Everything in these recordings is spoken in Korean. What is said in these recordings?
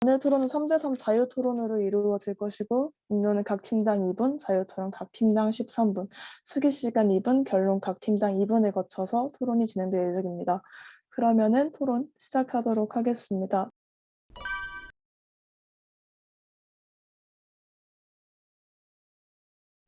오늘 토론은 3대3 자유토론으로 이루어질 것이고 인론은 각 팀당 2분, 자유토론 각 팀당 13분, 수기시간 2분, 결론 각 팀당 2분을 거쳐서 토론이 진행될 예정입니다. 그러면은 토론 시작하도록 하겠습니다.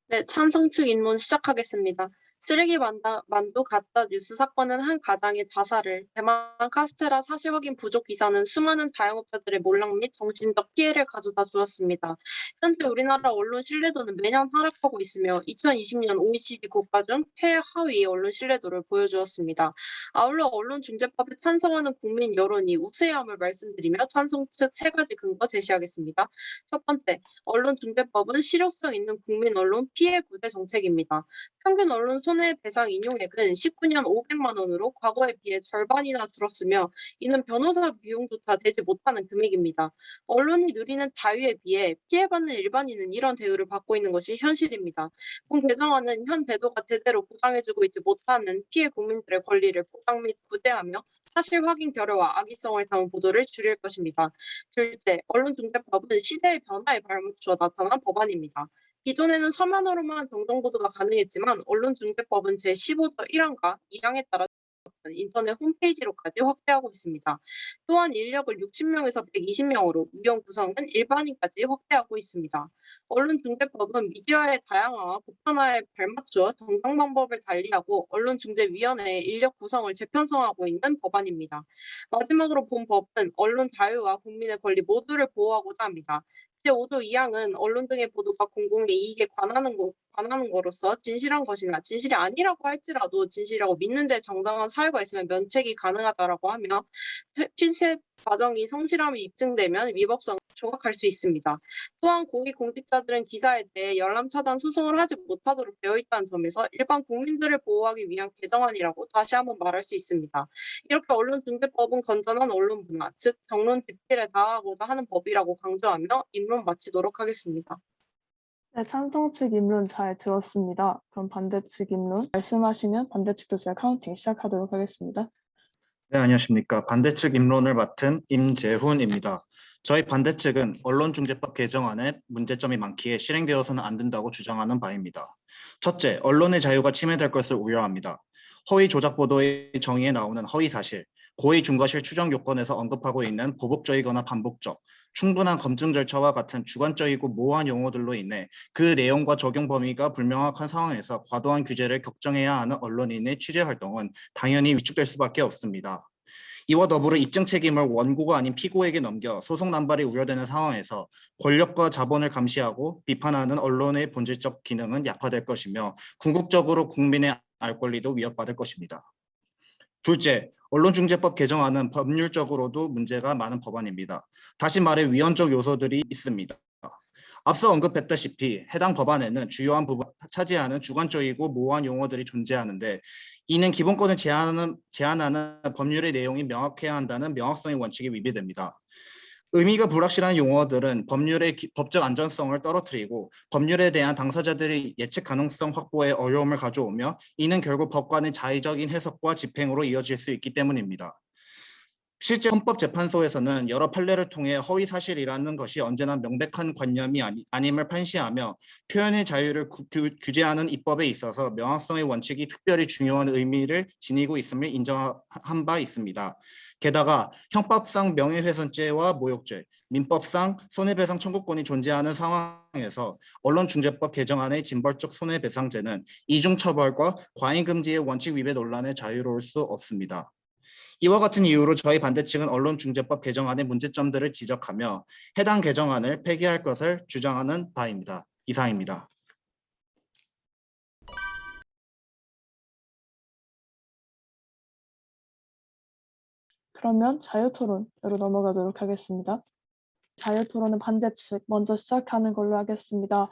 네, 찬성 측 입론 시작하겠습니다. 쓰레기 만두 가짜 뉴스 사건은 한 가장의 자살을, 대만 카스테라 사실 확인 부족 기사는 수많은 자영업자들의 몰락 및 정신적 피해를 가져다 주었습니다. 현재 우리나라 언론 신뢰도는 매년 하락하고 있으며 2020년 OECD 국가 중 최하위 언론 신뢰도를 보여주었습니다. 아울러 언론중재법에 찬성하는 국민 여론이 우세함을 말씀드리며 찬성 측 세 가지 근거 제시하겠습니다. 첫 번째, 언론중재법은 실효성 있는 국민 언론 피해 구제 정책입니다. 평균 언론 손해배상 인용액은 19년 500만 원으로 과거에 비해 절반이나 줄었으며 이는 변호사 비용조차 내지 못하는 금액입니다. 언론이 누리는 자유에 비해 피해받는 일반인은 이런 대우를 받고 있는 것이 현실입니다. 본 개정안은 현 제도가 제대로 보장해주고 있지 못하는 피해 국민들의 권리를 보장 및 구제하며 사실 확인 결여와 악의성을 담은 보도를 줄일 것입니다. 둘째, 언론중재법은 시대의 변화에 발맞추어 나타난 법안입니다. 기존에는 서면으로만 정정보도가 가능했지만 언론중재법은 제15조 1항과 2항에 따라 인터넷 홈페이지로까지 확대하고 있습니다. 또한 인력을 60명에서 120명으로 위원 구성은 일반인까지 확대하고 있습니다. 언론중재법은 미디어의 다양화와 보편화에 발맞추어 정당 방법을 달리하고 언론중재위원회의 인력 구성을 재편성하고 있는 법안입니다. 마지막으로 본 법은 언론 자유와 국민의 권리 모두를 보호하고자 합니다. 제5조 2항은 언론 등의 보도가 공공의 이익에 관하는 거로서 진실한 것이나 진실이 아니라고 할지라도 진실이라고 믿는 데 정당한 사유가 있으면 면책이 가능하다라고 하며 취재 과정이 성실함이 입증되면 위법성을 조각할 수 있습니다. 또한 고위공직자들은 기사에 대해 열람 차단 소송을 하지 못하도록 되어 있다는 점에서 일반 국민들을 보호하기 위한 개정안이라고 다시 한번 말할 수 있습니다. 이렇게 언론중재법은 건전한 언론 문화, 즉 정론 집필에 다하고자 하는 법이라고 강조하며 입론 마치도록 하겠습니다. 네, 찬성 측 입론 잘 들었습니다. 그럼 반대 측 입론 말씀하시면 반대 측도 제가 카운팅 시작하도록 하겠습니다. 네, 안녕하십니까. 반대측 입론을 맡은 임재훈입니다. 저희 반대측은 언론중재법 개정안에 문제점이 많기에 실행되어서는 안 된다고 주장하는 바입니다. 첫째, 언론의 자유가 침해될 것을 우려합니다. 허위 조작 보도의 정의에 나오는 허위 사실, 고의 중과실 추정 요건에서 언급하고 있는 보복적이거나 반복적, 충분한 검증 절차와 같은 주관적이고 모호한 용어들로 인해 그 내용과 적용 범위가 불명확한 상황에서 과도한 규제를 격정해야 하는 언론인의 취재 활동은 당연히 위축될 수밖에 없습니다. 이와 더불어 입증 책임을 원고가 아닌 피고에게 넘겨 소송 남발이 우려되는 상황에서 권력과 자본을 감시하고 비판하는 언론의 본질적 기능은 약화될 것이며 궁극적으로 국민의 알 권리도 위협받을 것입니다. 둘째, 언론중재법 개정안은 법률적으로도 문제가 많은 법안입니다. 다시 말해 위헌적 요소들이 있습니다. 앞서 언급했다시피 해당 법안에는 주요한 부분을 차지하는 주관적이고 모호한 용어들이 존재하는데 이는 기본권을 제한하는 법률의 내용이 명확해야 한다는 명확성의 원칙에 위배됩니다. 의미가 불확실한 용어들은 법률의 법적 안전성을 떨어뜨리고 법률에 대한 당사자들의 예측 가능성 확보에 어려움을 가져오며 이는 결국 법관의 자의적인 해석과 집행으로 이어질 수 있기 때문입니다. 실제 헌법재판소에서는 여러 판례를 통해 허위 사실이라는 것이 언제나 명백한 관념이 아님을 판시하며 표현의 자유를 규제하는 입법에 있어서 명확성의 원칙이 특별히 중요한 의미를 지니고 있음을 인정한 바 있습니다. 게다가 형법상 명예훼손죄와 모욕죄, 민법상 손해배상 청구권이 존재하는 상황에서 언론중재법 개정안의 징벌적 손해배상제는 이중처벌과 과잉금지의 원칙 위배 논란에 자유로울 수 없습니다. 이와 같은 이유로 저희 반대측은 언론중재법 개정안의 문제점들을 지적하며 해당 개정안을 폐기할 것을 주장하는 바입니다. 이상입니다. 그러면 자유토론으로 넘어가도록 하겠습니다. 자유토론은 반대측 먼저 시작하는 걸로 하겠습니다.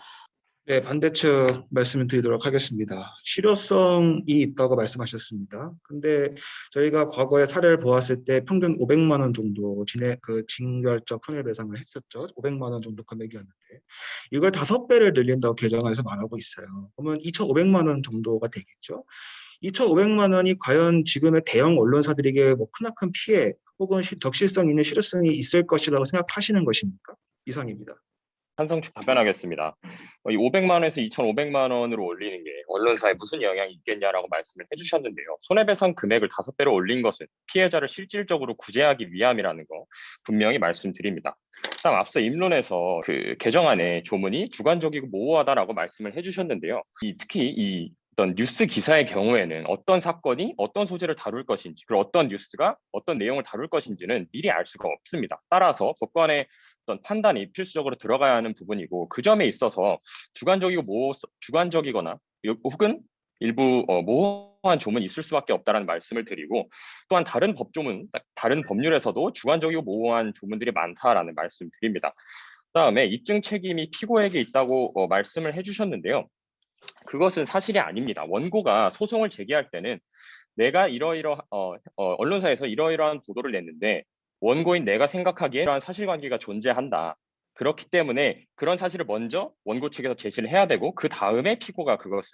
네, 반대측 말씀을 드리도록 하겠습니다. 실효성이 있다고 말씀하셨습니다. 근데 저희가 과거에 사례를 보았을 때 평균 500만 원 정도 징벌적 손해배상을 했었죠. 500만 원 정도 금액이었는데 이걸 5배를 늘린다고 개정안에서 말하고 있어요. 그러면 2,500만 원 정도가 되겠죠. 2,500만 원이 과연 지금의 대형 언론사들에게 뭐 크나큰 피해 혹은 덕실성 있는 실효성이 있을 것이라고 생각하시는 것입니까? 이상입니다. 찬성 답변하겠습니다. 이 500만 원에서 2,500만 원으로 올리는 게 언론사에 무슨 영향이 있겠냐라고 말씀을 해주셨는데요. 손해배상 금액을 5배로 올린 것은 피해자를 실질적으로 구제하기 위함이라는 거 분명히 말씀드립니다. 다음 앞서 입론에서 그 개정안의 조문이 주관적이고 모호하다라고 말씀을 해주셨는데요. 특히 이 어떤 뉴스 기사의 경우에는 어떤 사건이 어떤 소재를 다룰 것인지 그리고 어떤 뉴스가 어떤 내용을 다룰 것인지는 미리 알 수가 없습니다. 따라서 법관의 어떤 판단이 필수적으로 들어가야 하는 부분이고 그 점에 있어서 주관적이거나 혹은 일부 모호한 조문이 있을 수밖에 없다는 말씀을 드리고 또한 다른 법률에서도 주관적이고 모호한 조문들이 많다라는 말씀 드립니다. 그다음에 입증 책임이 피고에게 있다고 말씀을 해주셨는데요. 그것은 사실이 아닙니다. 원고가 소송을 제기할 때는 내가 언론사에서 이러이러한 보도를 냈는데 원고인 내가 생각하기에 이러한 사실관계가 존재한다. 그렇기 때문에 그런 사실을 먼저 원고 측에서 제시를 해야 되고 그 다음에 피고가 그것을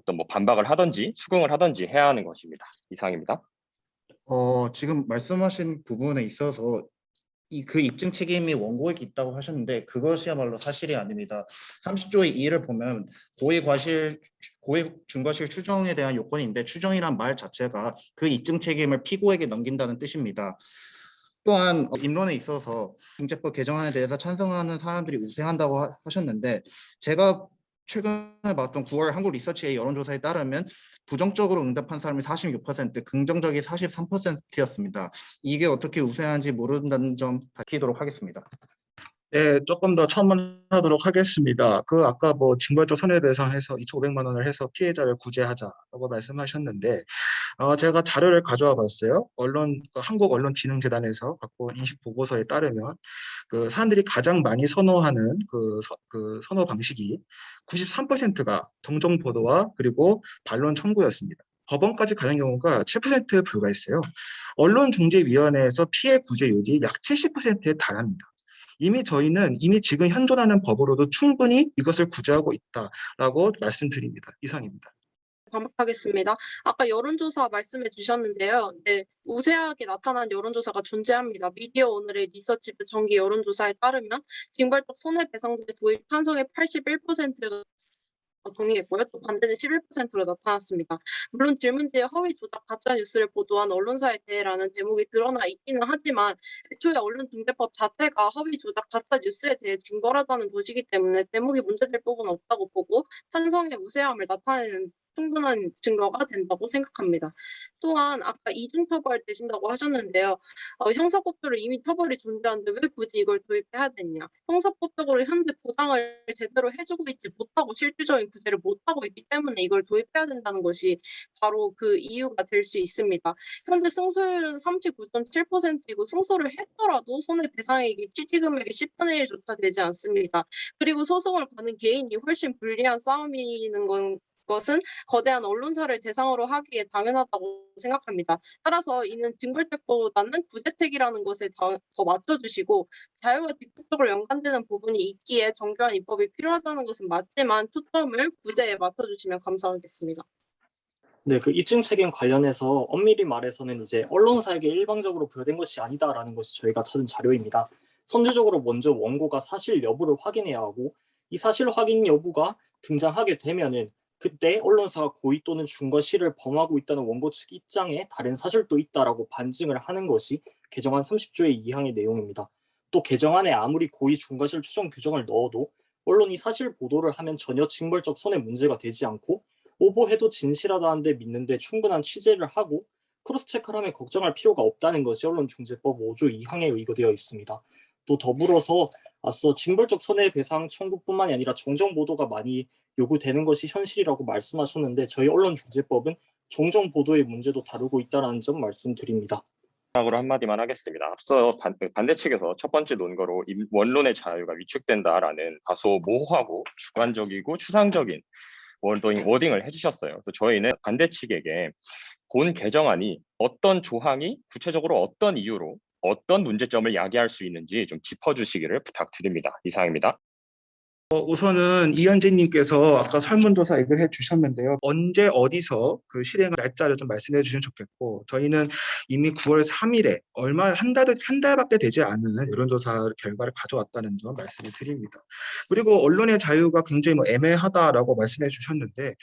어떤 반박을 하든지 수긍을 하든지 해야 하는 것입니다. 이상입니다. 지금 말씀하신 부분에 있어서 그 입증 책임이 원고에게 있다고 하셨는데 그것이야말로 사실이 아닙니다. 30조의 2를 보면 고의 중과실 추정에 대한 요건인데 추정이란 말 자체가 그 입증 책임을 피고에게 넘긴다는 뜻입니다. 또한 입론에 있어서 중재법 개정안에 대해서 찬성하는 사람들이 우세한다고 하셨는데 제가 최근에 봤던 9월 한국리서치의 여론조사에 따르면 부정적으로 응답한 사람이 46%, 긍정적이 43%였습니다. 이게 어떻게 우세한지 모른다는 점 밝히도록 하겠습니다. 네, 조금 더 첨언하도록 하겠습니다. 아까 징벌적 손해배상해서 2,500만 원을 해서 피해자를 구제하자라고 말씀하셨는데 제가 자료를 가져와 봤어요. 한국언론진흥재단에서 갖고 온 인식 보고서에 따르면 사람들이 가장 많이 선호하는 선호 방식이 93%가 정정 보도와 그리고 반론 청구였습니다. 법원까지 가는 경우가 7%에 불과했어요. 언론중재위원회에서 피해 구제율이 약 70%에 달합니다. 저희는 지금 현존하는 법으로도 충분히 이것을 구제하고 있다라고 말씀드립니다. 이상입니다. 반박하겠습니다. 아까 여론조사 말씀해 주셨는데요. 네, 우세하게 나타난 여론조사가 존재합니다. 미디어 오늘의 리서치부 정기 여론조사에 따르면 징벌적 손해배상제 도입 찬성의 81%가 동의했고요. 또 반대는 11%로 나타났습니다. 물론 질문지에 허위 조작 가짜 뉴스를 보도한 언론사에 대해라는 대목이 드러나 있기는 하지만 애초에 언론중재법 자체가 허위 조작 가짜 뉴스에 대해 징벌하자는 도시기 때문에 대목이 문제될 부분은 없다고 보고 찬성의 우세함을 나타내는 충분한 증거가 된다고 생각합니다. 또한 아까 이중처벌 되신다고 하셨는데요. 형사법적으로 이미 처벌이 존재하는데 왜 굳이 이걸 도입해야 되냐. 형사법적으로 현재 보장을 제대로 해주고 있지 못하고 실질적인 구제를 못하고 있기 때문에 이걸 도입해야 된다는 것이 바로 그 이유가 될 수 있습니다. 현재 승소율은 39.7%이고 승소를 했더라도 손해배상액이 취지금액의 10분의 1조차 되지 않습니다. 그리고 소송을 거는 개인이 훨씬 불리한 싸움이는 것은 거대한 언론사를 대상으로 하기에 당연하다고 생각합니다. 따라서 이는 징벌책보다는 구제책이라는 것에 더 맞춰주시고 자유와 직접적으로 연관되는 부분이 있기에 정교한 입법이 필요하다는 것은 맞지만 초점을 구제에 맞춰주시면 감사하겠습니다. 네, 입증 책임 관련해서 엄밀히 말해서는 이제 언론사에게 일방적으로 부여된 것이 아니다라는 것이 저희가 찾은 자료입니다. 선제적으로 먼저 원고가 사실 여부를 확인해야 하고 이 사실 확인 여부가 등장하게 되면은 그때 언론사가 고의 또는 중과실을 범하고 있다는 원고 측 입장에 다른 사실도 있다라고 반증을 하는 것이 개정안 30조의 2항의 내용입니다. 또 개정안에 아무리 고의 중과실 추정 규정을 넣어도 언론이 사실 보도를 하면 전혀 징벌적 손해 문제가 되지 않고 오보해도 진실하다는데 믿는데 충분한 취재를 하고 크로스체크를 하면 걱정할 필요가 없다는 것이 언론중재법 5조 2항에 의거되어 있습니다. 또 더불어서 앞서 징벌적 손해배상 청구뿐만이 아니라 정정보도가 많이 요구되는 것이 현실이라고 말씀하셨는데 저희 언론중재법은 정정보도의 문제도 다루고 있다는 점 말씀드립니다. 마지막으로 한마디만 하겠습니다. 앞서 반대 측에서 첫 번째 논거로 원론의 자유가 위축된다라는 다소 모호하고 주관적이고 추상적인 워딩을 해주셨어요. 그래서 저희는 반대 측에게 본 개정안이 어떤 조항이 구체적으로 어떤 이유로 어떤 문제점을 야기할 수 있는지 좀 짚어주시기를 부탁드립니다. 이상입니다. 우선은 이현재님께서 아까 설문조사 얘기를 해주셨는데요. 언제 어디서 그 실행을 날짜를 좀 말씀해 주시면 좋겠고, 저희는 이미 9월 3일에 한 달밖에 되지 않은 여론조사 결과를 가져왔다는 점 말씀을 드립니다. 그리고 언론의 자유가 굉장히 애매하다라고 말씀해 주셨는데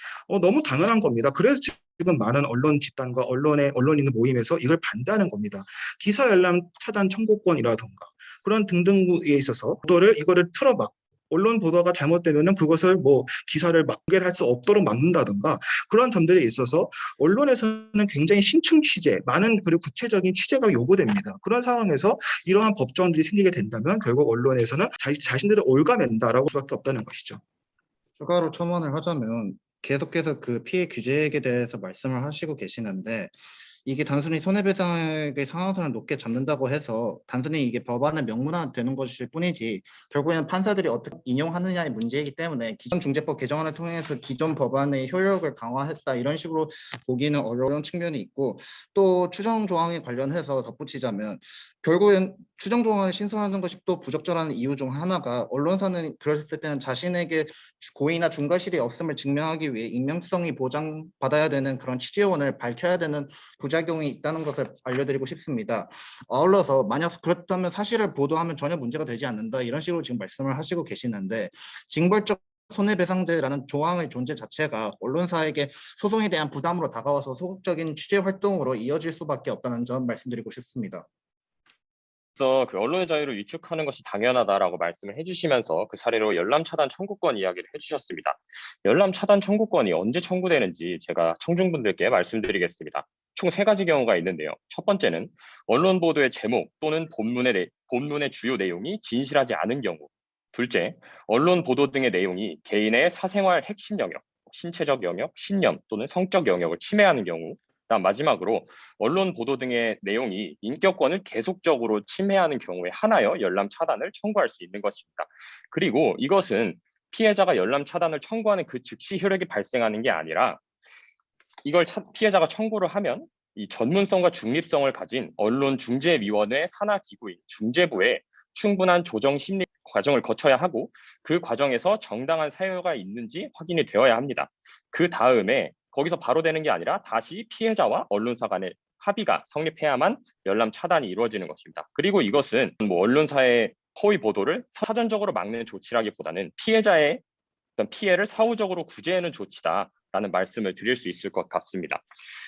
너무 당연한 겁니다. 그래서 지금 많은 언론 집단과 언론인의 모임에서 이걸 반대하는 겁니다. 기사 열람 차단 청구권이라던가 그런 등등에 있어서 이거를 틀어막 언론 보도가 잘못되면은 그것을 기사를 공개할 수 없도록 막는다든가 그런 점들에 있어서 언론에서는 굉장히 심층 취재, 많은 그리고 구체적인 취재가 요구됩니다. 그런 상황에서 이러한 법조항들이 생기게 된다면 결국 언론에서는 자신들을 올가맨다라고 할 수밖에 없다는 것이죠. 추가로 첨언을 하자면 계속해서 그 피해 규제에 대해서 말씀을 하시고 계시는데 이게 단순히 손해배상액의 상한선을 높게 잡는다고 해서 단순히 이게 법안의 명문화되는 것일 뿐이지 결국에는 판사들이 어떻게 인용하느냐의 문제이기 때문에 기존 중재법 개정안을 통해서 기존 법안의 효력을 강화했다 이런 식으로 보기는 어려운 측면이 있고 또 추정 조항에 관련해서 덧붙이자면 결국엔 추정 조항을 신설하는 것이 또 부적절한 이유 중 하나가 언론사는 그랬을 때는 자신에게 고의나 중과실이 없음을 증명하기 위해 익명성이 보장받아야 되는 그런 취재원을 밝혀야 되는 부작용이 있다는 것을 알려드리고 싶습니다. 아울러서 만약 그렇다면 사실을 보도하면 전혀 문제가 되지 않는다 이런 식으로 지금 말씀을 하시고 계시는데 징벌적 손해배상제라는 조항의 존재 자체가 언론사에게 소송에 대한 부담으로 다가와서 소극적인 취재 활동으로 이어질 수밖에 없다는 점 말씀드리고 싶습니다. 그래서 그 언론의 자유를 위축하는 것이 당연하다라고 말씀을 해주시면서 그 사례로 열람 차단 청구권 이야기를 해주셨습니다. 열람 차단 청구권이 언제 청구되는지 제가 청중분들께 말씀드리겠습니다. 총 3가지 경우가 있는데요. 첫 번째는 언론 보도의 제목 또는 본문의 주요 내용이 진실하지 않은 경우. 둘째, 언론 보도 등의 내용이 개인의 사생활 핵심 영역, 신체적 영역, 신념 또는 성적 영역을 침해하는 경우. 다음 마지막으로 언론 보도 등의 내용이 인격권을 계속적으로 침해하는 경우에 한하여 열람 차단을 청구할 수 있는 것입니다. 그리고 이것은 피해자가 열람 차단을 청구하는 그 즉시 효력이 발생하는 게 아니라 이걸 피해자가 청구를 하면 이 전문성과 중립성을 가진 언론중재위원회 산하기구인 중재부에 충분한 조정 심리 과정을 거쳐야 하고 그 과정에서 정당한 사유가 있는지 확인이 되어야 합니다. 그 다음에 거기서 바로 되는 게 아니라 다시 피해자와 언론사 간의 합의가 성립해야만 열람 차단이 이루어지는 것입니다. 그리고 이것은 언론사의 허위 보도를 사전적으로 막는 조치라기보다는 피해자의 어떤 피해를 사후적으로 구제하는 조치다라는 말씀을 드릴 수 있을 것 같습니다.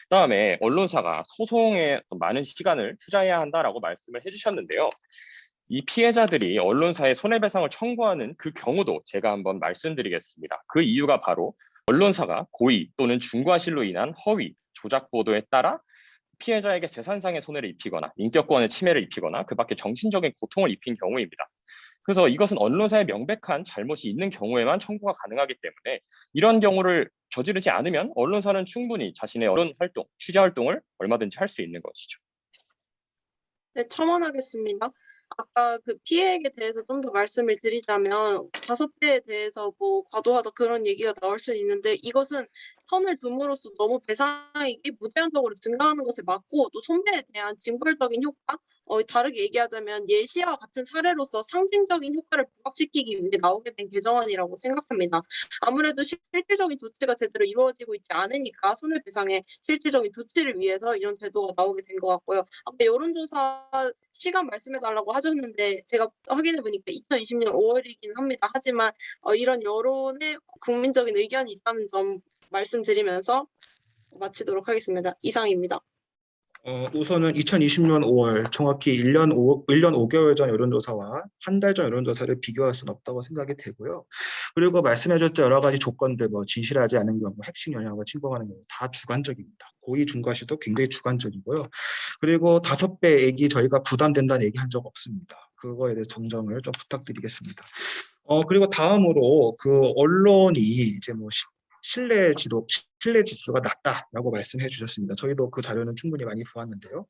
그다음에 언론사가 소송에 많은 시간을 투자해야 한다라고 말씀을 해주셨는데요. 이 피해자들이 언론사에 손해배상을 청구하는 그 경우도 제가 한번 말씀드리겠습니다. 그 이유가 바로 언론사가 고의 또는 중과실로 인한 허위, 조작 보도에 따라 피해자에게 재산상의 손해를 입히거나 인격권의 침해를 입히거나 그 밖에 정신적인 고통을 입힌 경우입니다. 그래서 이것은 언론사의 명백한 잘못이 있는 경우에만 청구가 가능하기 때문에 이런 경우를 저지르지 않으면 언론사는 충분히 자신의 언론 활동, 취재 활동을 얼마든지 할 수 있는 것이죠. 네, 첨언하겠습니다. 아까 그 피해액에 대해서 좀 더 말씀을 드리자면 5배에 대해서 과도하다 그런 얘기가 나올 수 있는데 이것은 선을 둠으로써 너무 배상액이 무제한적으로 증가하는 것을 막고 또 손배에 대한 징벌적인 효과 다르게 얘기하자면 예시와 같은 사례로서 상징적인 효과를 부각시키기 위해 나오게 된 개정안이라고 생각합니다. 아무래도 실질적인 조치가 제대로 이루어지고 있지 않으니까 손해배상의 실질적인 조치를 위해서 이런 제도가 나오게 된 것 같고요. 아까 여론조사 시간 말씀해달라고 하셨는데 제가 확인해보니까 2020년 5월이긴 합니다. 하지만 이런 여론의 국민적인 의견이 있다는 점 말씀드리면서 마치도록 하겠습니다. 이상입니다. 우선은 2020년 5월 정확히 1년 5개월 전 여론조사와 한 달 전 여론조사를 비교할 수는 없다고 생각이 되고요. 그리고 말씀해줬던 여러 가지 조건들 진실하지 않은 경우, 핵심 영역을 침범하는 경우 다 주관적입니다. 고의 중과실도 굉장히 주관적이고요. 그리고 5배액이 저희가 부담된다는 얘기 한 적 없습니다. 그거에 대해 정정을 좀 부탁드리겠습니다. 그리고 다음으로 그 언론이 이제 신뢰 지수가 낮다라고 말씀해 주셨습니다. 저희도 그 자료는 충분히 많이 보았는데요.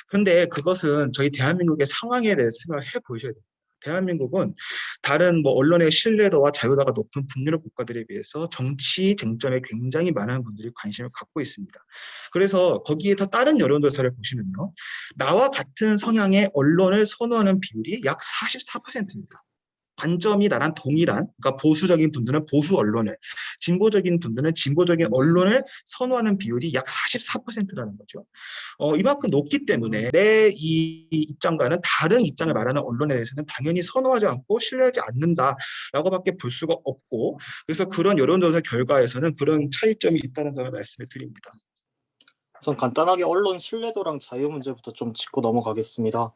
그런데 그것은 저희 대한민국의 상황에 대해서 생각을 해 보셔야 됩니다. 대한민국은 다른 언론의 신뢰도와 자유도가 높은 북유럽 국가들에 비해서 정치 쟁점에 굉장히 많은 분들이 관심을 갖고 있습니다. 그래서 거기에 더 다른 여론조사를 보시면요. 나와 같은 성향의 언론을 선호하는 비율이 약 44%입니다. 관점이 나랑 동일한, 그러니까 보수적인 분들은 보수 언론을, 진보적인 분들은 진보적인 언론을 선호하는 비율이 약 44%라는 거죠. 이만큼 높기 때문에 내 이 입장과는 다른 입장을 말하는 언론에 대해서는 당연히 선호하지 않고 신뢰하지 않는다라고밖에 볼 수가 없고, 그래서 그런 여론조사 결과에서는 그런 차이점이 있다는 점을 말씀을 드립니다. 우선 간단하게 언론 신뢰도랑 자유 문제부터 좀 짚고 넘어가겠습니다.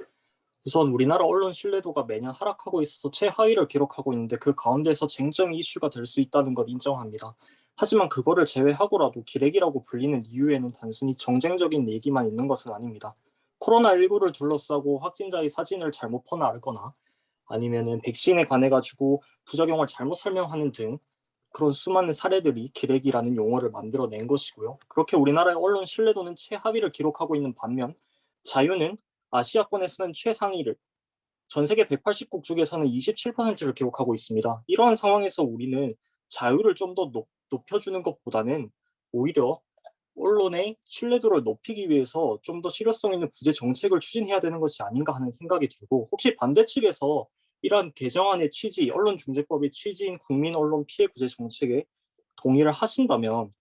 우선 우리나라 언론 신뢰도가 매년 하락하고 있어서 최하위를 기록하고 있는데 그 가운데서 쟁점 이슈가 될 수 있다는 걸 인정합니다. 하지만 그거를 제외하고라도 기레기라고 불리는 이유에는 단순히 정쟁적인 얘기만 있는 것은 아닙니다. 코로나19를 둘러싸고 확진자의 사진을 잘못 퍼나르거나 아니면은 백신에 관해 가지고 부작용을 잘못 설명하는 등 그런 수많은 사례들이 기레기라는 용어를 만들어낸 것이고요. 그렇게 우리나라의 언론 신뢰도는 최하위를 기록하고 있는 반면 자유는 아시아권에서는 최상위를, 전 세계 180국 중에서는 27%를 기록하고 있습니다. 이러한 상황에서 우리는 자유를 좀 더 높여주는 것보다는 오히려 언론의 신뢰도를 높이기 위해서 좀 더 실효성 있는 구제 정책을 추진해야 되는 것이 아닌가 하는 생각이 들고, 혹시 반대 측에서 이러한 개정안의 취지, 언론중재법의 취지인 국민 언론 피해 구제 정책에 동의를 하신다면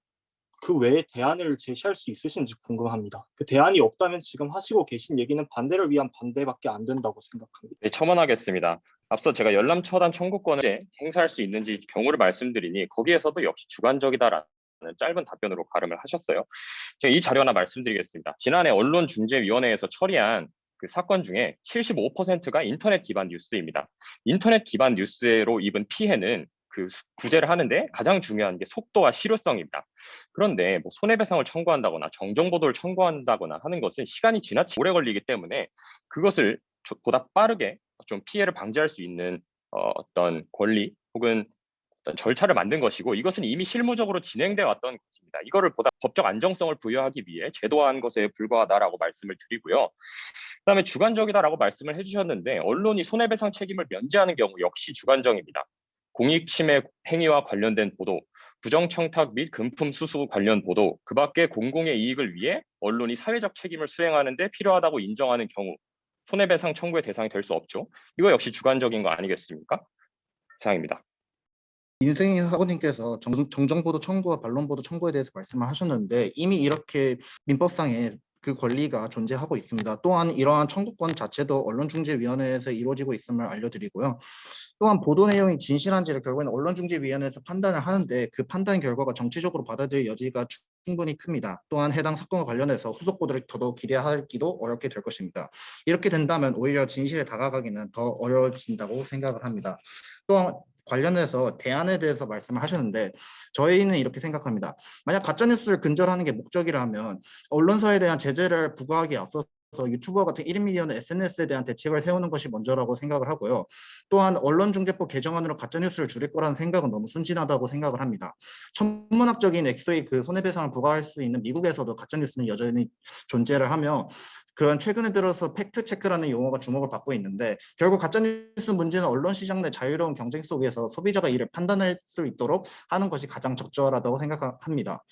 그 외에 대안을 제시할 수 있으신지 궁금합니다. 그 대안이 없다면 지금 하시고 계신 얘기는 반대를 위한 반대밖에 안 된다고 생각합니다. 네, 첨언하겠습니다. 앞서 제가 열람 처단 청구권을 행사할 수 있는지 경우를 말씀드리니 거기에서도 역시 주관적이다라는 짧은 답변으로 가름을 하셨어요. 제가 이 자료 하나 말씀드리겠습니다. 지난해 언론중재위원회에서 처리한 그 사건 중에 75%가 인터넷 기반 뉴스입니다. 인터넷 기반 뉴스로 입은 피해는 그 구제를 하는데 가장 중요한 게 속도와 실효성입니다. 그런데 뭐 손해배상을 청구한다거나 정정보도를 청구한다거나 하는 것은 시간이 지나치게 오래 걸리기 때문에 그것을 보다 빠르게 좀 피해를 방지할 수 있는 어떤 권리 혹은 어떤 절차를 만든 것이고, 이것은 이미 실무적으로 진행돼 왔던 것입니다. 이거를 보다 법적 안정성을 부여하기 위해 제도화한 것에 불과하다라고 말씀을 드리고요. 그다음에 주관적이다라고 말씀을 해주셨는데, 언론이 손해배상 책임을 면제하는 경우 역시 주관적입니다. 공익침해 행위와 관련된 보도, 부정청탁 및 금품 수수 관련 보도, 그 밖에 공공의 이익을 위해 언론이 사회적 책임을 수행하는 데 필요하다고 인정하는 경우 손해배상 청구의 대상이 될 수 없죠. 이거 역시 주관적인 거 아니겠습니까? 이상입니다. 민생희 사고님께서 정정보도 청구와 반론보도 청구에 대해서 말씀을 하셨는데 이미 이렇게 민법상에 그 권리가 존재하고 있습니다. 또한 이러한 청구권 자체도 언론중재위원회에서 이루어지고 있음을 알려드리고요. 또한 보도 내용이 진실한지를 결국에는 언론중재위원회에서 판단을 하는데 그 판단 결과가 정치적으로 받아들일 여지가 충분히 큽니다. 또한 해당 사건과 관련해서 후속 보도를 더더욱 기대하기도 어렵게 될 것입니다. 이렇게 된다면 오히려 진실에 다가가기는 더 어려워진다고 생각을 합니다. 또한 관련해서 대안에 대해서 말씀을 하셨는데 저희는 이렇게 생각합니다. 만약 가짜뉴스를 근절하는 게 목적이라면 언론사에 대한 제재를 부과하기에 앞서서 유튜버와 같은 1인 미디어는 SNS에 대한 대책을 세우는 것이 먼저라고 생각을 하고요. 또한 언론중재법 개정안으로 가짜뉴스를 줄일 거라는 생각은 너무 순진하다고 생각을 합니다. 천문학적인 액수의 그 손해배상을 부과할 수 있는 미국에서도 가짜뉴스는 여전히 존재를 하며 그런 최근에 들어서 팩트체크라는 용어가 주목을 받고 있는데 결국 가짜뉴스 문제는 언론 시장 내 자유로운 경쟁 속에서 소비자가 이를 판단할 수 있도록 하는 것이 가장 적절하다고 생각합니다.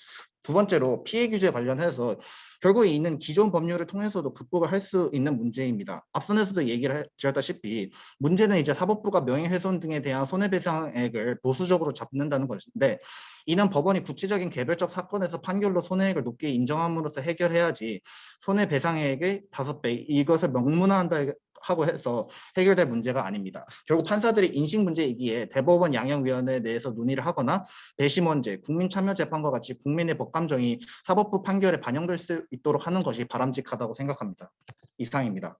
두 번째로 피해 규제 관련해서 결국에 있는 기존 법률을 통해서도 극복을 할 수 있는 문제입니다. 앞선에서도 얘기를 드렸다시피 문제는 이제 사법부가 명예훼손 등에 대한 손해배상액을 보수적으로 잡는다는 것인데 이는 법원이 구체적인 개별적 사건에서 판결로 손해액을 높게 인정함으로써 해결해야지 손해배상액의 5배 이것을 명문화한다 하고 해서 해결될 문제가 아닙니다. 결국 판사들이 인식 문제이기에 대법원 양형위원회 내에서 논의를 하거나 배심원제, 국민참여재판과 같이 국민의 법감정이 사법부 판결에 반영될 수 있도록 하는 것이 바람직하다고 생각합니다. 이상입니다.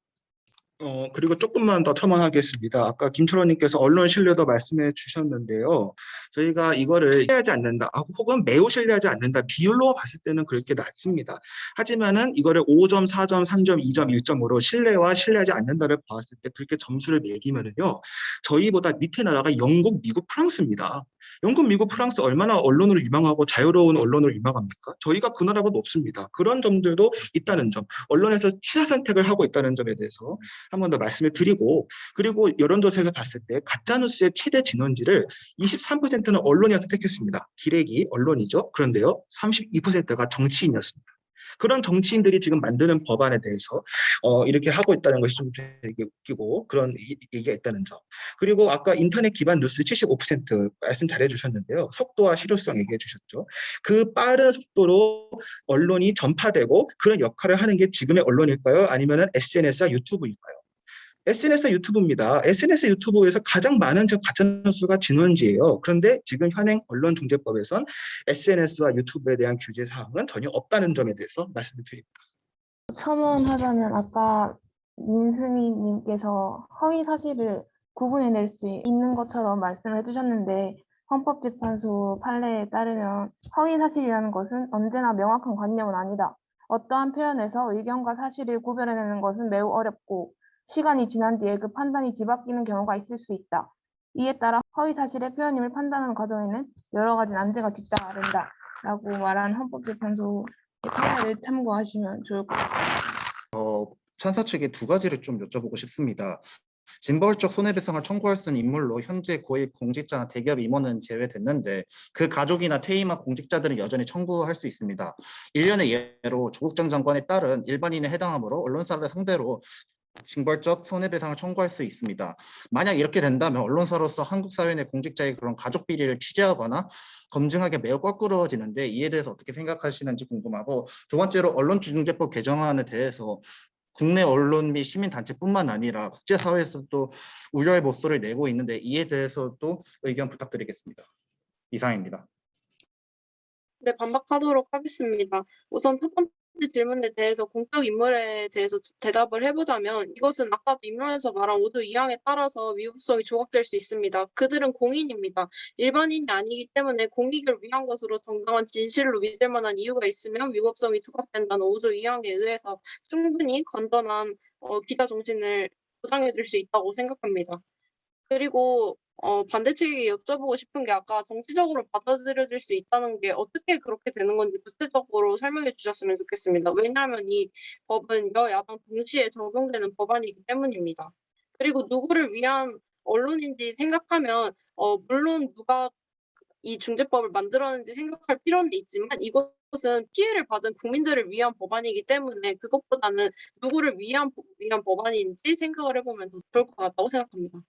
그리고 조금만 더 첨언하겠습니다. 아까 김철원님께서 언론 신뢰도 말씀해 주셨는데요. 저희가 이거를 신뢰하지 않는다, 혹은 매우 신뢰하지 않는다 비율로 봤을 때는 그렇게 낮습니다. 하지만은 이거를 5점, 4점, 3점, 2점, 1점으로 신뢰와 신뢰하지 않는다를 봤을 때 그렇게 점수를 매기면은요, 저희보다 밑에 나라가 영국, 미국, 프랑스입니다. 영국, 미국, 프랑스 얼마나 언론으로 유명하고 자유로운 언론으로 유명합니까? 저희가 그 나라가 높습니다. 그런 점들도 있다는 점, 언론에서 취사 선택을 하고 있다는 점에 대해서 한 번 더 말씀을 드리고, 그리고 여론조사에서 봤을 때 가짜뉴스의 최대 진원지를 23%는 언론이 선택했습니다. 기레기 언론이죠. 그런데요, 32%가 정치인이었습니다. 그런 정치인들이 지금 만드는 법안에 대해서 이렇게 하고 있다는 것이 좀 되게 웃기고 그런 얘기가 있다는 점. 그리고 아까 인터넷 기반 뉴스 75% 말씀 잘해 주셨는데요. 속도와 실효성 얘기해 주셨죠. 그 빠른 속도로 언론이 전파되고 그런 역할을 하는 게 지금의 언론일까요? 아니면 SNS와 유튜브일까요? SNS와 유튜브입니다. SNS 유튜브에서 가장 많은 가짜뉴스가 진원지예요. 그런데 지금 현행 언론중재법에선 SNS와 유튜브에 대한 규제 사항은 전혀 없다는 점에 대해서 말씀을 드립니다. 첨언하자면 아까 민승희님께서 허위 사실을 구분해낼 수 있는 것처럼 말씀을 해주셨는데 헌법재판소 판례에 따르면 허위 사실이라는 것은 언제나 명확한 관념은 아니다. 어떠한 표현에서 의견과 사실을 구별해내는 것은 매우 어렵고 시간이 지난 뒤에 그 판단이 뒤바뀌는 경우가 있을 수 있다. 이에 따라 허위 사실의 표현임을 판단하는 과정에는 여러 가지 난제가 뒤따른다. 라고 말한 헌법재판소 판례를 참고하시면 좋을 것 같습니다. 찬사 측에 두 가지를 좀 여쭤보고 싶습니다. 징벌적 손해배상을 청구할 수 있는 인물로 현재 고위 공직자나 대기업 임원은 제외됐는데 그 가족이나 퇴임한 공직자들은 여전히 청구할 수 있습니다. 일련의 예로 조국 전 장관에 따른 일반인에 해당하므로 언론사를 상대로 징벌적 손해배상을 청구할 수 있습니다. 만약 이렇게 된다면 언론사로서 한국 사회 내 공직자의 그런 가족 비리를 취재하거나 검증하기 매우 껄끄러워지는데 이에 대해서 어떻게 생각하시는지 궁금하고, 두 번째로 언론중재법 개정안에 대해서 국내 언론 및 시민단체뿐만 아니라 국제사회에서도 우려의 목소리를 내고 있는데 이에 대해서도 의견 부탁드리겠습니다. 이상입니다. 네, 반박하도록 하겠습니다. 우선 첫 번째 질문에 대해서 공적 인물에 대해서 대답을 해보자면 이것은 아까도 입론에서 말한 5조 2항에 따라서 위법성이 조각될 수 있습니다. 그들은 공인입니다. 일반인이 아니기 때문에 공익을 위한 것으로 정당한 진실로 믿을 만한 이유가 있으면 위법성이 조각된다는 5조 2항에 의해서 충분히 건전한 기자 정신을 보장해 줄 수 있다고 생각합니다. 그리고 반대 측에게 여쭤보고 싶은 게 아까 정치적으로 받아들여질 수 있다는 게 어떻게 그렇게 되는 건지 구체적으로 설명해 주셨으면 좋겠습니다. 왜냐하면 이 법은 여야당 동시에 적용되는 법안이기 때문입니다. 그리고 누구를 위한 언론인지 생각하면 물론 누가 이 중재법을 만들었는지 생각할 필요는 있지만 이것은 피해를 받은 국민들을 위한 법안이기 때문에 그것보다는 누구를 위한 법안인지 생각을 해보면 더 좋을 것 같다고 생각합니다.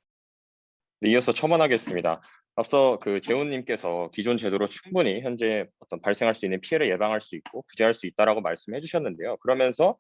네, 이어서 첨언하겠습니다. 앞서 재훈님께서 기존 제도로 충분히 현재 발생할 수 있는 피해를 예방할 수 있고 구제할 수 있다라고 말씀해 주셨는데요. 그러면서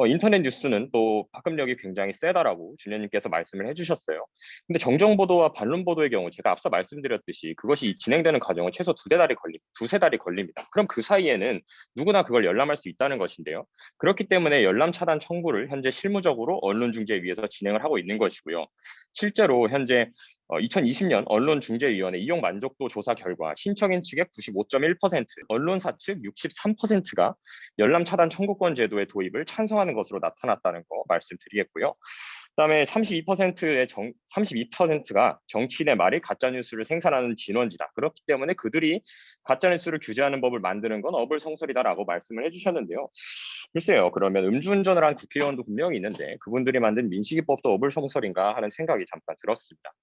인터넷 뉴스는 또 파급력이 굉장히 세다라고 준현님께서 말씀을 해주셨어요. 근데 정정 보도와 반론 보도의 경우 제가 앞서 말씀드렸듯이 그것이 진행되는 과정은 최소 두세 달이 걸립니다. 그럼 그 사이에는 누구나 그걸 열람할 수 있다는 것인데요. 그렇기 때문에 열람 차단 청구를 현재 실무적으로 언론중재위에서 진행을 하고 있는 것이고요. 실제로 현재 2020년 언론중재위원회 이용 만족도 조사 결과 신청인 측의 95.1%, 언론사 측 63%가 열람 차단 청구권 제도의 도입을 찬성하는 것으로 나타났다는 거 말씀드리겠고요. 그다음에 32%가 정치인의 말이 가짜뉴스를 생산하는 진원지다. 그렇기 때문에 그들이 가짜뉴스를 규제하는 법을 만드는 건 어불성설이다라고 말씀을 해주셨는데요. 글쎄요. 그러면 음주운전을 한 국회의원도 분명히 있는데 그분들이 만든 민식이법도 어불성설인가 하는 생각이 잠깐 들었습니다.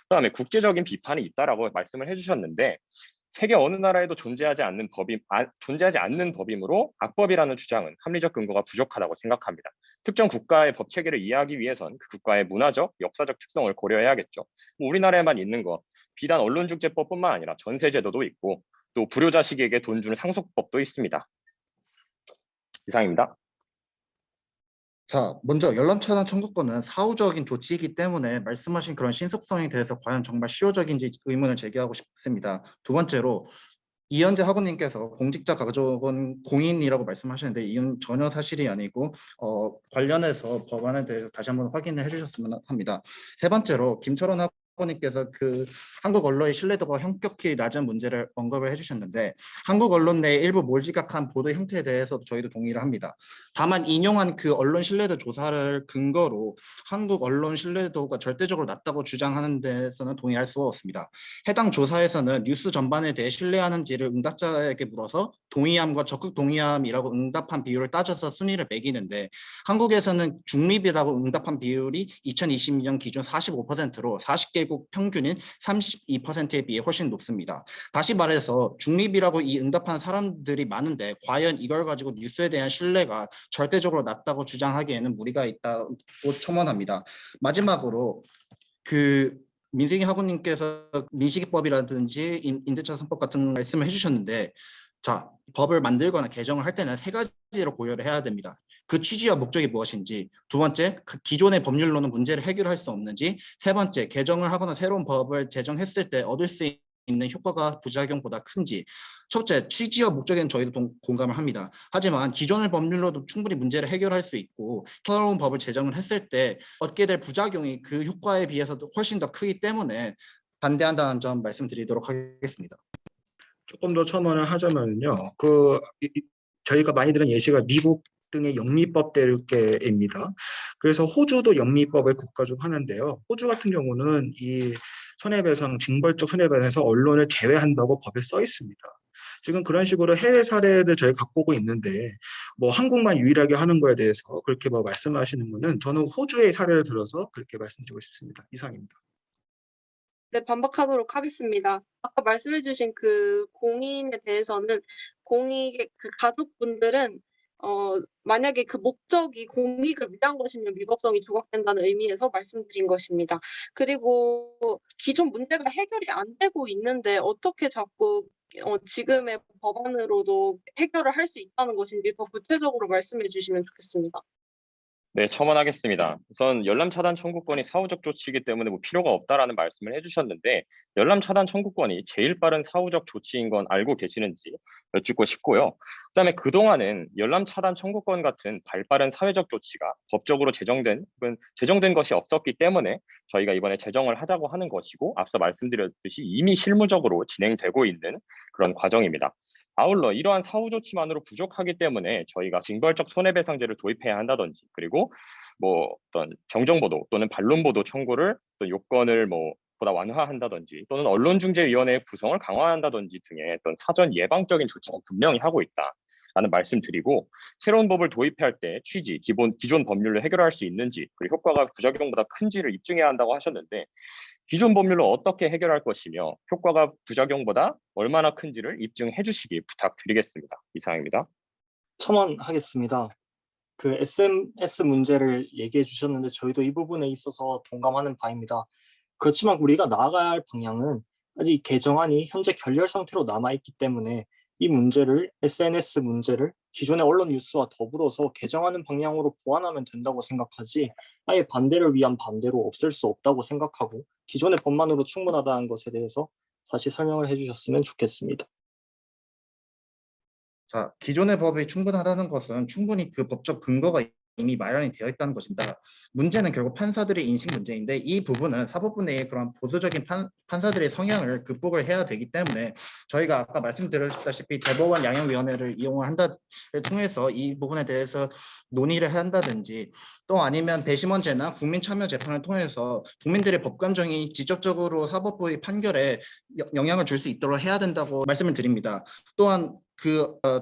그다음에 국제적인 비판이 있다라고 말씀을 해주셨는데 세계 어느 나라에도 존재하지 않는 법이므로 악법이라는 주장은 합리적 근거가 부족하다고 생각합니다. 특정 국가의 법 체계를 이해하기 위해선 그 국가의 문화적, 역사적 특성을 고려해야겠죠. 우리나라에만 있는 거 비단 언론중재법뿐만 아니라 전세제도도 있고 또 불효자식에게 돈 주는 상속법도 있습니다. 이상입니다. 자, 먼저 열람 차단 청구권은 사후적인 조치이기 때문에 말씀하신 그런 신속성에 대해서 과연 정말 실효적인지 의문을 제기하고 싶습니다. 두 번째로 이현재 학우님께서 공직자 가족은 공인이라고 말씀하시는데 이는 전혀 사실이 아니고 관련해서 법안에 대해서 다시 한번 확인을 해주셨으면 합니다. 세 번째로 김철원 학우님께서 한국 언론의 신뢰도가 현격히 낮은 문제를 언급을 해주셨는데 한국 언론 내 일부 몰지각한 보도 형태에 대해서 저희도 동의를 합니다. 다만 인용한 그 언론 신뢰도 조사를 근거로 한국 언론 신뢰도가 절대적으로 낮다고 주장하는 데서는 동의할 수가 없습니다. 해당 조사에서는 뉴스 전반에 대해 신뢰하는지를 응답자에게 물어서 동의함과 적극 동의함이라고 응답한 비율을 따져서 순위를 매기는데 한국에서는 중립이라고 응답한 비율이 2022년 기준 45%로 40개국 미국 평균인 32%에 비해 훨씬 높습니다. 다시 말해서 중립이라고 이 응답하는 사람들이 많은데 과연 이걸 가지고 뉴스에 대한 신뢰가 절대적으로 낮다고 주장하기에는 무리가 있다고 첨언합니다. 마지막으로 민생희 학우님께서 민식이법이라든지 임대차 3법 같은 말씀을 해주셨는데, 자, 법을 만들거나 개정을 할 때는 세 가지로 고려를 해야 됩니다. 그 취지와 목적이 무엇인지, 두 번째, 그 기존의 법률로는 문제를 해결할 수 없는지, 세 번째, 개정을 하거나 새로운 법을 제정했을 때 얻을 수 있는 효과가 부작용보다 큰지. 첫째, 취지와 목적에는 저희도 공감을 합니다. 하지만 기존의 법률로도 충분히 문제를 해결할 수 있고 새로운 법을 제정을 했을 때 얻게 될 부작용이 그 효과에 비해서도 훨씬 더 크기 때문에 반대한다는 점 말씀드리도록 하겠습니다. 조금 더 첨언을 하자면요. 저희가 많이 들은 예시가 미국 등의 영미법대로입니다. 그래서 호주도 영미법을 국가적으로 하는데요. 호주 같은 경우는 이 손해배상, 징벌적 손해배상에서 언론을 제외한다고 법에 써 있습니다. 지금 그런 식으로 해외 사례들 저희 갖고 오고 있는데 뭐 한국만 유일하게 하는 거에 대해서 그렇게 뭐 말씀하시는 거는 저는 호주의 사례를 들어서 그렇게 말씀드리고 싶습니다. 이상입니다. 네, 반박하도록 하겠습니다. 아까 말씀해주신 그 공인에 대해서는 그 가족분들은 만약에 그 목적이 공익을 위한 것이면 위법성이 조각된다는 의미에서 말씀드린 것입니다. 그리고 기존 문제가 해결이 안 되고 있는데 어떻게 자꾸 지금의 법안으로도 해결을 할 수 있다는 것인지 더 구체적으로 말씀해 주시면 좋겠습니다. 네, 첨언하겠습니다. 우선 열람 차단 청구권이 사후적 조치이기 때문에 뭐 필요가 없다라는 말씀을 해주셨는데, 열람 차단 청구권이 제일 빠른 사후적 조치인 건 알고 계시는지 여쭙고 싶고요. 그다음에 그동안은 열람 차단 청구권 같은 발빠른 사회적 조치가 법적으로 제정된 것이 없었기 때문에 저희가 이번에 제정을 하자고 하는 것이고, 앞서 말씀드렸듯이 이미 실무적으로 진행되고 있는 그런 과정입니다. 아울러 이러한 사후 조치만으로 부족하기 때문에 저희가 징벌적 손해배상제를 도입해야 한다든지, 그리고 뭐 어떤 정정보도 또는 반론보도 청구를 또 요건을 보다 완화한다든지, 또는 언론중재위원회의 구성을 강화한다든지 등의 어떤 사전 예방적인 조치는 분명히 하고 있다라는 말씀드리고, 새로운 법을 도입할 때 취지, 기존 법률로 해결할 수 있는지, 그리고 효과가 부작용보다 큰지를 입증해야 한다고 하셨는데, 기존 법률로 어떻게 해결할 것이며 효과가 부작용보다 얼마나 큰지를 입증해 주시기 부탁드리겠습니다. 이상입니다. 첨언하겠습니다. 그 SMS 문제를 얘기해 주셨는데 저희도 이 부분에 있어서 동감하는 바입니다. 그렇지만 우리가 나아가야 할 방향은 아직 개정안이 현재 결렬 상태로 남아있기 때문에 이 문제를, SNS 문제를 기존의 언론 뉴스와 더불어서 개정하는 방향으로 보완하면 된다고 생각하지, 아예 반대를 위한 반대로 없앨 수 없다고 생각하고 기존의 법만으로 충분하다는 것에 대해서 다시 설명을 해주셨으면 좋겠습니다. 자, 기존의 법이 충분하다는 것은 충분히 그 법적 근거가 이미 마련이 되어 있다는 것입니다. 문제는 결국 판사들의 인식 문제인데, 이 부분은 사법부 내의 그런 보수적인 판사들의 성향을 극복을 해야 되기 때문에 저희가 아까 말씀드렸다시피 대법원 양형위원회를 이용한다를 통해서 이 부분에 대해서 논의를 한다든지, 또 아니면 배심원제나 국민참여재판을 통해서 국민들의 법감정이 직접적으로 사법부의 판결에 영향을 줄 수 있도록 해야 된다고 말씀을 드립니다. 또한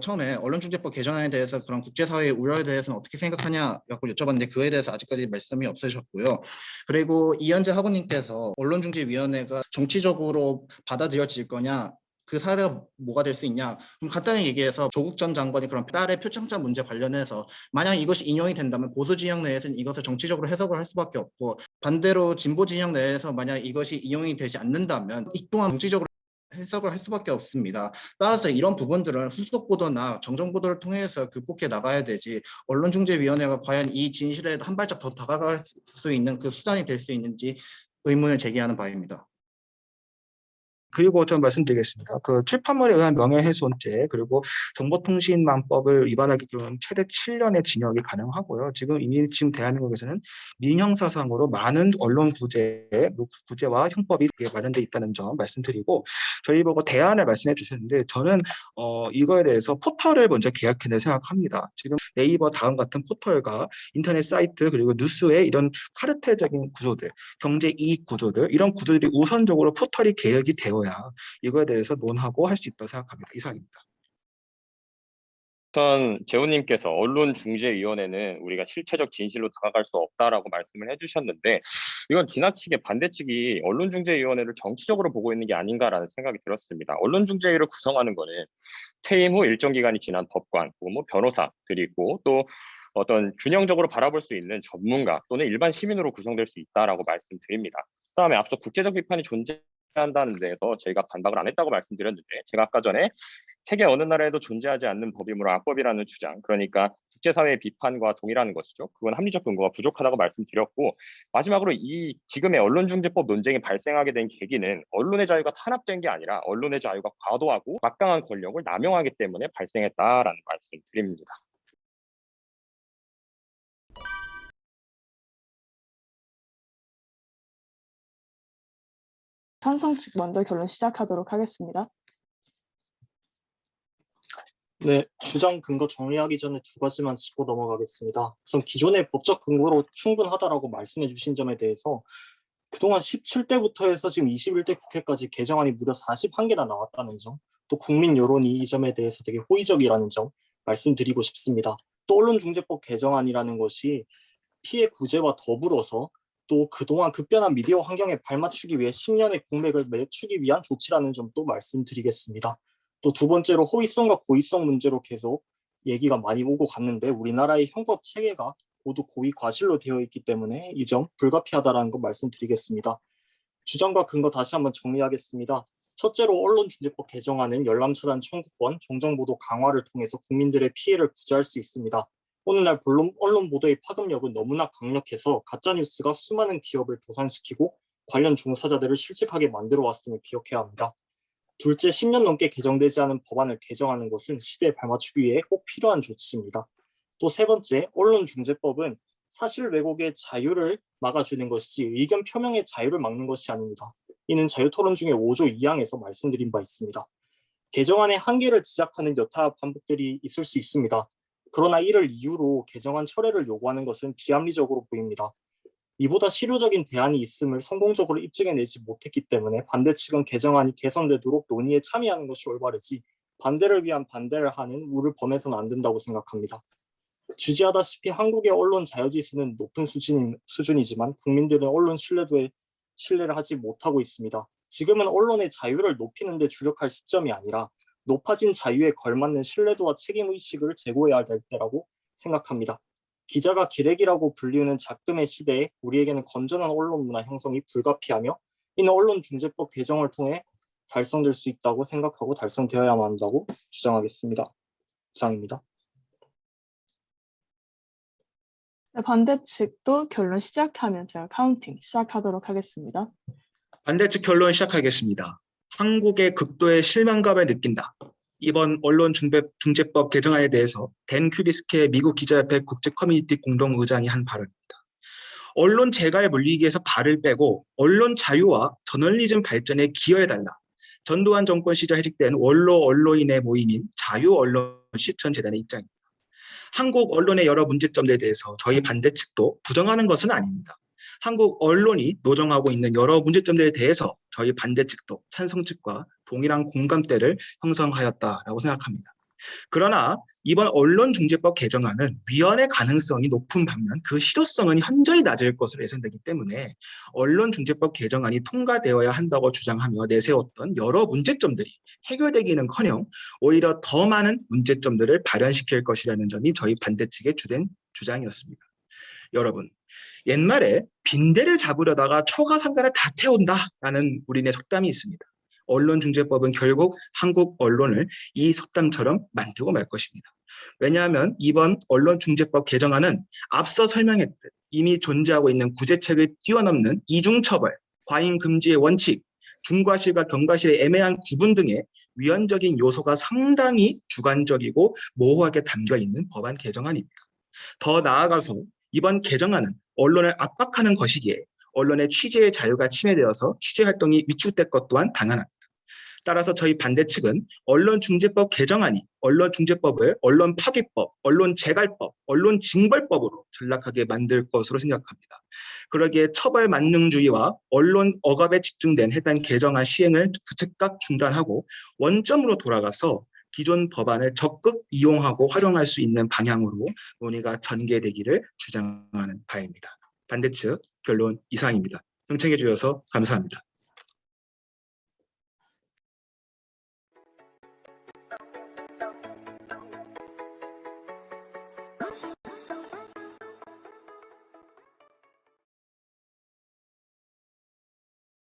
처음에 언론중재법 개정안에 대해서 그런 국제사회의 우려에 대해서는 어떻게 생각하냐고 여쭤봤는데 그에 대해서 아직까지 말씀이 없으셨고요. 그리고 이현재 학우님께서 언론중재위원회가 정치적으로 받아들여질 거냐, 그 사례가 뭐가 될 수 있냐. 그럼 간단히 얘기해서 조국 전 장관이 그런 딸의 표창장 문제 관련해서 만약 이것이 인용이 된다면 보수 진영 내에서는 이것을 정치적으로 해석을 할 수밖에 없고, 반대로 진보 진영 내에서 만약 이것이 인용이 되지 않는다면 이 또한 정치적으로 해석을 할 수밖에 없습니다. 따라서 이런 부분들은 후속 보도나 정정 보도를 통해서 극복해 나가야 되지, 언론중재위원회가 과연 이 진실에 한 발짝 더 다가갈 수 있는 그 수단이 될 수 있는지 의문을 제기하는 바입니다. 그리고 좀 말씀드리겠습니다. 그 출판물에 의한 명예훼손죄 그리고 정보통신망법을 위반하기 때문에 최대 7년의 징역이 가능하고요. 지금 대한민국에서는 민형사상으로 많은 언론 구제와 형법이 마련돼 있다는 점 말씀드리고, 저희 보고 대안을 말씀해 주셨는데 저는 이거에 대해서 포털을 먼저 계약해낼 생각합니다. 지금 네이버 다음 같은 포털과 인터넷 사이트 그리고 뉴스의 이런 카르텔적인 구조들, 경제 이익 구조들, 이런 구조들이 우선적으로 포털이 개혁이 되어야 이거에 대해서 논하고 할 수 있다고 생각합니다. 이상입니다. 우선 재훈님께서 언론중재위원회는 우리가 실체적 진실로 다가갈 수 없다라고 말씀을 해주셨는데 이건 지나치게 반대 측이 언론중재위원회를 정치적으로 보고 있는 게 아닌가라는 생각이 들었습니다. 언론중재위를 구성하는 거는 퇴임 후 일정 기간이 지난 법관, 혹은 뭐 변호사들이 있고 또 어떤 균형적으로 바라볼 수 있는 전문가 또는 일반 시민으로 구성될 수 있다라고 말씀드립니다. 그다음에 앞서 국제적 비판이 존재한다는 데에서 저희가 반박을 안 했다고 말씀드렸는데 제가 아까 전에 세계 어느 나라에도 존재하지 않는 법이므로 악법이라는 주장, 그러니까 국제사회의 비판과 동일한 것이죠. 그건 합리적 근거가 부족하다고 말씀드렸고 마지막으로 이 지금의 언론중재법 논쟁이 발생하게 된 계기는 언론의 자유가 탄압된 게 아니라 언론의 자유가 과도하고 막강한 권력을 남용하기 때문에 발생했다라는 말씀드립니다. 찬성 측 먼저 결론 시작하도록 하겠습니다. 네, 주장 근거 정리하기 전에 두 가지만 짚고 넘어가겠습니다. 우선 기존의 법적 근거로 충분하다라고 말씀해 주신 점에 대해서 그동안 17대부터 해서 지금 21대 국회까지 개정안이 무려 41개나 나왔다는 점, 또 국민 여론이 이 점에 대해서 되게 호의적이라는 점 말씀드리고 싶습니다. 또 언론중재법 개정안이라는 것이 피해 구제와 더불어서 또 그동안 급변한 미디어 환경에 발맞추기 위해 10년의 공백을 메추기 위한 조치라는 점도 말씀드리겠습니다. 또 두 번째로 호의성과 고의성 문제로 계속 얘기가 많이 오고 갔는데 우리나라의 형법 체계가 모두 고의 과실로 되어 있기 때문에 이 점 불가피하다라는 거 말씀드리겠습니다. 주장과 근거 다시 한번 정리하겠습니다. 첫째로 언론중재법 개정안은 열람 차단 청구권, 정정보도 강화를 통해서 국민들의 피해를 구제할 수 있습니다. 오늘날 언론 보도의 파급력은 너무나 강력해서 가짜뉴스가 수많은 기업을 도산시키고 관련 종사자들을 실직하게 만들어 왔음을 기억해야 합니다. 둘째, 10년 넘게 개정되지 않은 법안을 개정하는 것은 시대에 발맞추기 위해 꼭 필요한 조치입니다. 또 세 번째, 언론중재법은 사실 왜곡의 자유를 막아주는 것이지 의견 표명의 자유를 막는 것이 아닙니다. 이는 자유토론 중에 5조 2항에서 말씀드린 바 있습니다. 개정안의 한계를 지적하는 여타 반복들이 있을 수 있습니다. 그러나 이를 이유로 개정안 철회를 요구하는 것은 비합리적으로 보입니다. 이보다 실효적인 대안이 있음을 성공적으로 입증해내지 못했기 때문에 반대 측은 개정안이 개선되도록 논의에 참여하는 것이 올바르지 반대를 위한 반대를 하는 우를 범해서는 안 된다고 생각합니다. 주지하다시피 한국의 언론 자유지수는 높은 수준이지만 국민들은 언론 신뢰를 하지 못하고 있습니다. 지금은 언론의 자유를 높이는 데 주력할 시점이 아니라 높아진 자유에 걸맞는 신뢰도와 책임의식을 제고해야 될 때라고 생각합니다. 기자가 기레기라고 불리우는 작금의 시대에 우리에게는 건전한 언론 문화 형성이 불가피하며 이는 언론중재법 개정을 통해 달성될 수 있다고 생각하고 달성되어야만 한다고 주장하겠습니다. 이상입니다. 네, 반대 측도 결론 시작하면 제가 카운팅 시작하도록 하겠습니다. 반대측 결론 시작하겠습니다. 한국의 극도의 실망감을 느낀다. 이번 언론중재법 개정안에 대해서 댄 큐비스케 미국 기자협회 국제 커뮤니티 공동의장이 한 발언입니다. 언론 재갈 물리기에서 발을 빼고 언론 자유와 저널리즘 발전에 기여해달라. 전두환 정권 시절 해직된 원로 언론인의 모임인 자유언론실천재단의 입장입니다. 한국 언론의 여러 문제점들에 대해서 저희 반대측도 부정하는 것은 아닙니다. 한국 언론이 노정하고 있는 여러 문제점들에 대해서 저희 반대측도 찬성측과 동일한 공감대를 형성하였다라고 생각합니다. 그러나 이번 언론중재법 개정안은 위헌의 가능성이 높은 반면 그 실효성은 현저히 낮을 것으로 예상되기 때문에 언론중재법 개정안이 통과되어야 한다고 주장하며 내세웠던 여러 문제점들이 해결되기는커녕 오히려 더 많은 문제점들을 발현시킬 것이라는 점이 저희 반대측의 주된 주장이었습니다. 여러분, 옛말에 빈대를 잡으려다가 초가상간을 다 태운다라는 우리네 속담이 있습니다. 언론중재법은 결국 한국 언론을 이 속담처럼 만들고 말 것입니다. 왜냐하면 이번 언론중재법 개정안은 앞서 설명했듯 이미 존재하고 있는 구제책을 뛰어넘는 이중처벌, 과잉금지의 원칙, 중과실과 경과실의 애매한 구분 등의 위헌적인 요소가 상당히 주관적이고 모호하게 담겨있는 법안 개정안입니다. 더 나아가서 이번 개정안은 언론을 압박하는 것이기에 언론의 취재의 자유가 침해되어서 취재활동이 위축될 것 또한 당연합니다. 따라서 저희 반대측은 언론중재법 개정안이 언론중재법을 언론파괴법, 언론재갈법, 언론징벌법으로 전락하게 만들 것으로 생각합니다. 그러기에 처벌만능주의와 언론 억압에 집중된 해당 개정안 시행을 즉각 중단하고 원점으로 돌아가서 기존 법안을 적극 이용하고 활용할 수 있는 방향으로 논의가 전개되기를 주장하는 바입니다. 반대측 결론 이상입니다. 경청해 주셔서 감사합니다.